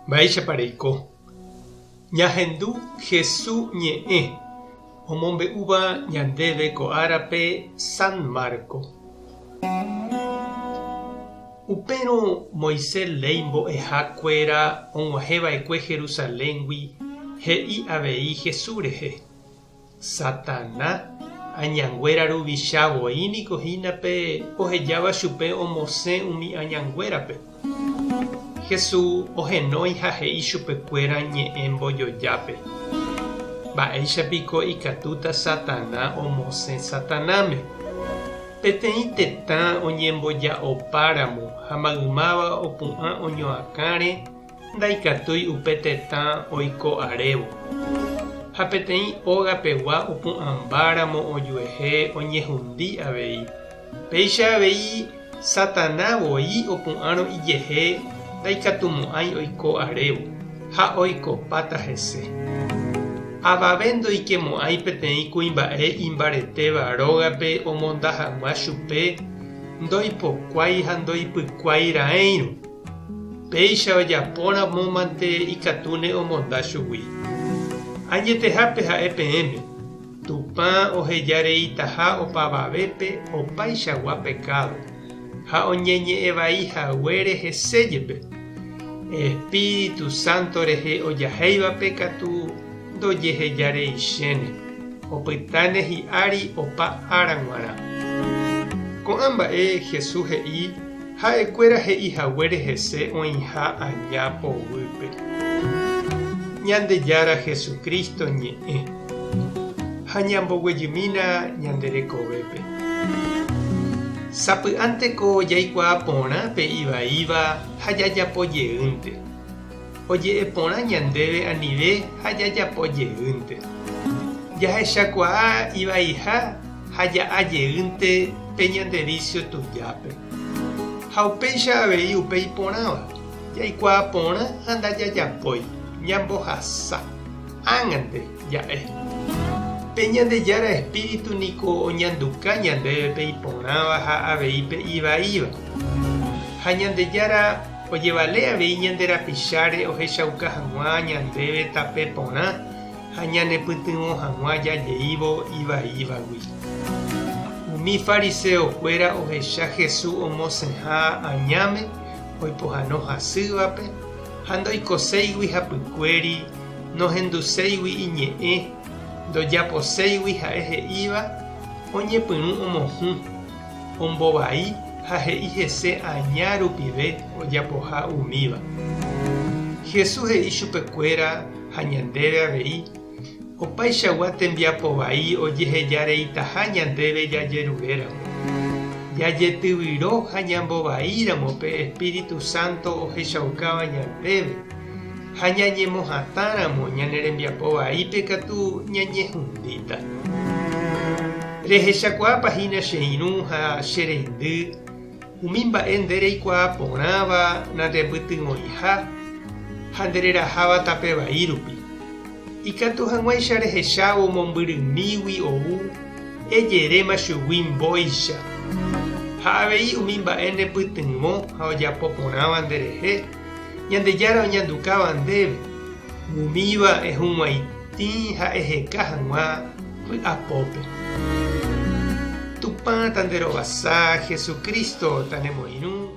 Mba'éichapareiko. Ñahendu Jesús ñe'ẽ omombe'úva ñandéve ko árape San Marco. Upérõ Moisés ley mbo'ehakuéra og̃uahẽva'ekue Jerusaléngui he'i avei Jesús rehe. Satanás añanguéra ruvichavóiniko hínape ohejáva chupe omosẽ umi añanguérape. Jesús ohenói ha he'i chupekuéra ñe'ẽ mbojojápe. Mba'éichapiko ikatúta Satanás omosẽ Satanáme. Peteĩ tetã oñemboja'opáramo ha maymáva opu'ã oñoakãre ndaikatúi upe tetã oiko'arévo. Ha peteĩ ógapegua opu'ãmbáramo ojuehe oñehundi avei. Péicha avei Satanásvoi opu'ãrõ ijehe ndaikatumo'ãi oiko'arévo ha oikopáta hese. Avave ndoikemo'ãi peteĩ kuimba'e imbaretéva rógape omonda hag̃ua chupe ndoipokuái ha ndoipykuái ra'ỹirõ. Péicha ojapóramo mante ikatúne omonda chugui. Añetehápe ha'e peẽme. Tupã ohejareitaha opavavépe opaichagua pecado ha oñeñe'ẽvaihaguére heséjepe. Espíritu Santo rehe ojahéivape katu ndojehejareichéne. Opytáne hi'ári opa árag̃uarã. Ko'ã mba'e Jesús he'i ha'ekuéra he'ihaguére hese oĩha aña povýpe. Ñandejára Jesucristo ñe'ẽ ha ñamboguejymína ñanderekovépe. Sapy'ánteko jaikuaa porã pe ivaíva ha jajapojeýnte. Oje'e porã ñandéve anive ha jajapojeýnte. Jahechakuaa ivaiha ha ja'ajeýnte pe ñande vicio tujápe. Ha upéicha avei upe iporãva. Jaikuaa porã ha ndajajapói. Ñambohasa ángante ja'e. Pe ñandejára espíritu niko oñanduka ñandéve pe iporãva ha avei pe ivaíva. Ha ñandejára ojevale avei ñanderapicháre ohechauka hag̃ua ñandéve tape porã ha ñanepytyvõ hag̃ua jajeívo ivaívagui. Umi fariseokuéra ohecha Jesús omosẽha añáme oipohãno hasývape ha ndoikoséigui hapykuéri nohenduséigui iñe'ẽ ndojaposéigui ha'e he'íva oñepyrũ omohũ ombovai ha he'i hese aña rupive ojapoha umíva. Jesús he'i chupekuéra ha ñandéve avei opaichagua tembiapovai ojehejareitaha ñandéve jajeruréramo. Jajetyvyrõ ha ñambovaíramo pe Espíritu Santo ohechaukáva ñandéve ha ñañemohatáramo ñanerembiapovaípe katu ñañehũndíta. Rehechakuaapahína che irũ ha che reindy umi mba'e ndereikuaa porãva narepytyvõiha ha ndereraháva tape vai rupi. Ikatu hag̃uáicha rehechávo mombyrymígui ou ejeréma chugui mbóicha. Ha avei umi mba'e nepytyvõ ha ojapo porãva nderehe ñandejára oñandukáva ndéve. Umíva ehũg̃uaitĩ ha eheka hag̃ua apópe. Tupã tanderovasa Jesucristo tanemoirũ.